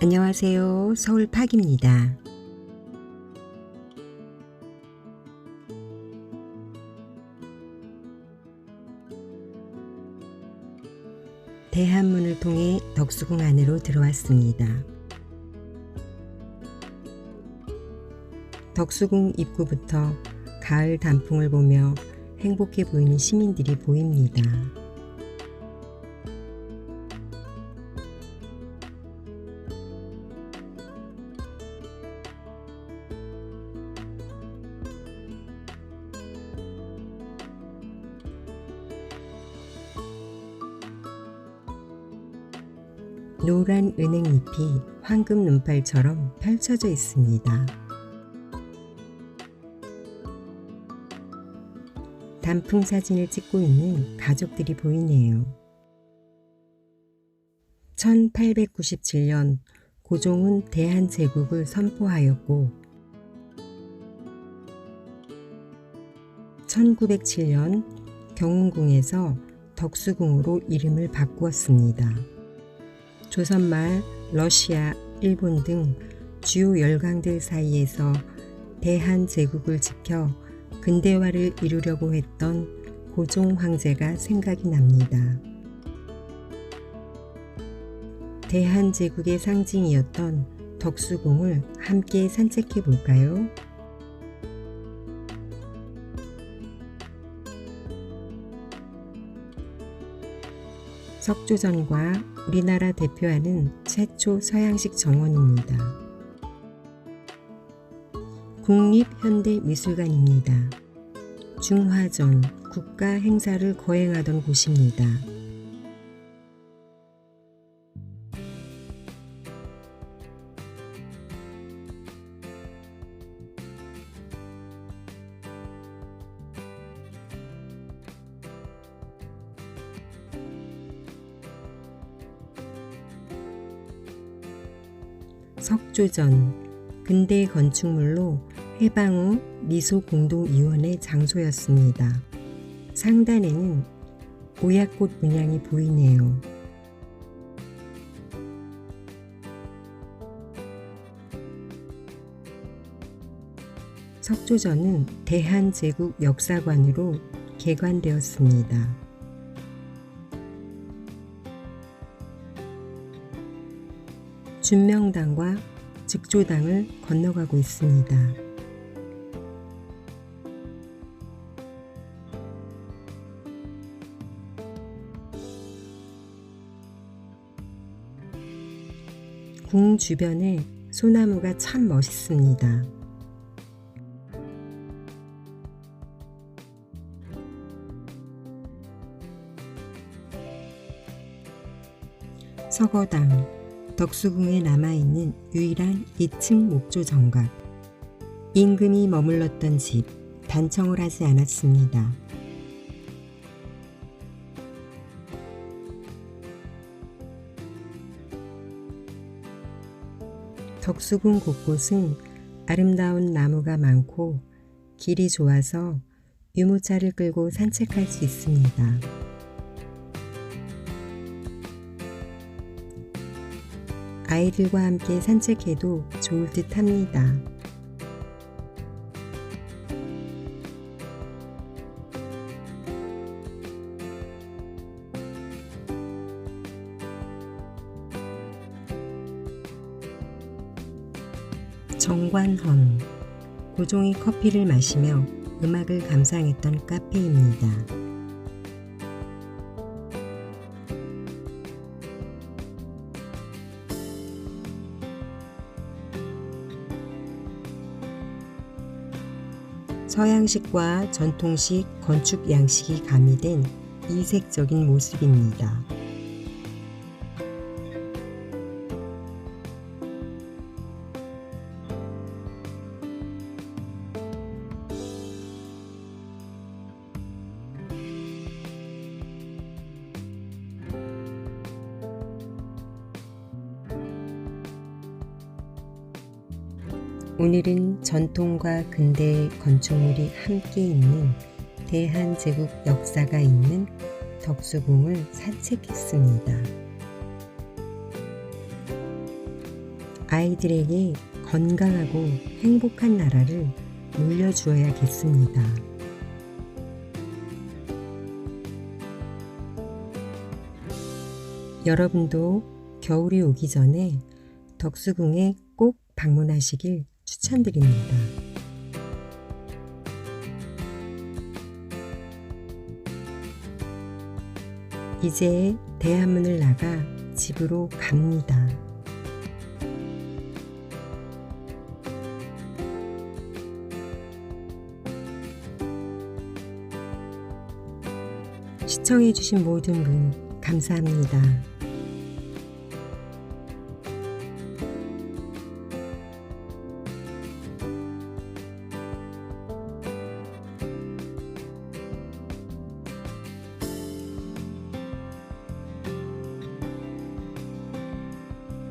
안녕하세요. 서울팍입니다. 대한문을 통해 덕수궁 안으로 들어왔습니다. 덕수궁 입구부터 가을 단풍을 보며 행복해 보이는 시민들이 보입니다. 노란 은행잎이 황금 눈발처럼 펼쳐져 있습니다. 단풍 사진을 찍고 있는 가족들이 보이네요. 1897년 고종은 대한제국을 선포하였고 1907년 경운궁에서 덕수궁으로 이름을 바꾸었습니다. 조선말 러시아, 일본 등 주요 열강들 사이에서 대한제국을 지켜 근대화를 이루려고 했던 고종 황제가 생각이 납니다. 대한제국의 상징이었던 덕수궁을 함께 산책해 볼까요? 석조전과 우리나라 대표하는 최초 서양식 정원입니다. 국립현대미술관입니다. 중화전 국가 행사를 거행하던 곳입니다. 석조전, 근대 건축물로 해방 후 미소공동위원회 장소였습니다. 상단에는 오약꽃 문양이 보이네요. 석조전은 대한제국 역사관으로 개관되었습니다. 준명당과 즉조당을 건너가고 있습니다. 궁 주변에 소나무가 참 멋있습니다. 서거당 덕수궁에 남아있는 유일한 2층 목조 정각. 임금이 머물렀던 집, 단청을 하지 않았습니다. 덕수궁 곳곳은 아름다운 나무가 많고 길이 좋아서 유모차를 끌고 산책할 수 있습니다. 아이들과 함께 산책해도 좋을 듯 합니다. 정관헌, 고종이 커피를 마시며 음악을 감상했던 카페입니다. 서양식과 전통식 건축 양식이 가미된 이색적인 모습입니다. 오늘은 전통과 근대의 건축물이 함께 있는 대한제국 역사가 있는 덕수궁을 산책했습니다. 아이들에게 건강하고 행복한 나라를 물려주어야겠습니다. 여러분도 겨울이 오기 전에 덕수궁에 꼭 방문하시길 추천드립니다. 이제 대한문을 나가 집으로 갑니다. 시청해주신 모든 분 감사합니다.